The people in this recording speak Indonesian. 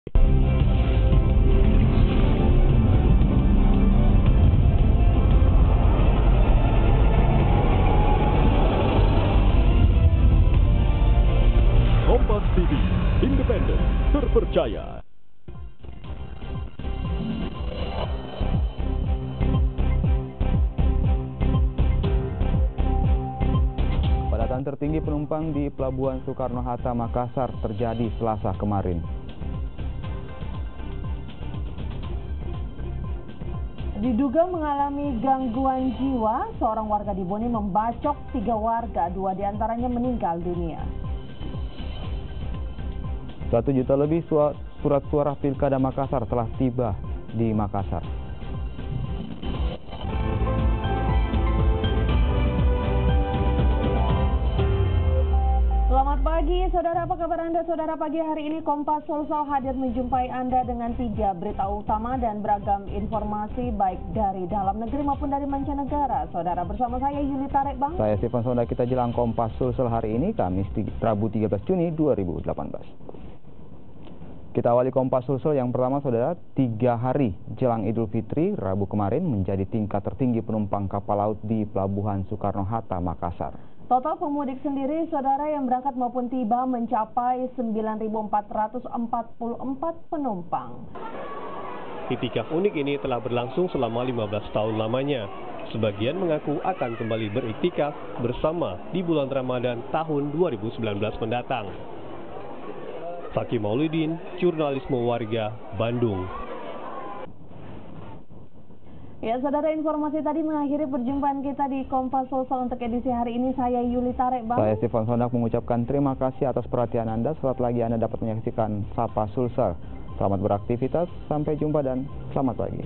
Kompas TV, independen, terpercaya. Padatan tertinggi penumpang di Pelabuhan Soekarno-Hatta, Makassar terjadi Selasa kemarin. Diduga mengalami gangguan jiwa, seorang warga di Boni membacok 3 warga, 2 diantaranya meninggal dunia. 1 juta lebih surat suara Pilkada Makassar telah tiba di Makassar. Selamat pagi, saudara. Apa kabar Anda? Saudara, pagi hari ini Kompas Sulsel hadir menjumpai Anda dengan 3 berita utama dan beragam informasi baik dari dalam negeri maupun dari mancanegara. Saudara, bersama saya Yulita Rekbang. Saya Stefan Sonda, kita jelang Kompas Sulsel hari ini, Kamis Rabu 13 Juni 2018. Kita awali Kompas Sulsel yang pertama, saudara. 3 hari jelang Idul Fitri, Rabu kemarin menjadi tingkat tertinggi penumpang kapal laut di Pelabuhan Soekarno-Hatta, Makassar. Total pemudik sendiri, saudara, yang berangkat maupun tiba mencapai 9.444 penumpang. Itikaf unik ini telah berlangsung selama 15 tahun lamanya. Sebagian mengaku akan kembali beriktikaf bersama di bulan Ramadan tahun 2019 mendatang. Fakih Maulidin, Jurnalisme Warga, Bandung. Ya, saudara, informasi tadi mengakhiri perjumpaan kita di Kompas Sulsel untuk edisi hari ini. Saya Yulita Rekbang. Saya Stefan Sondak mengucapkan terima kasih atas perhatian Anda. Sesaat lagi Anda dapat menyaksikan Sapa Sulsel. Selamat beraktivitas, sampai jumpa dan selamat pagi.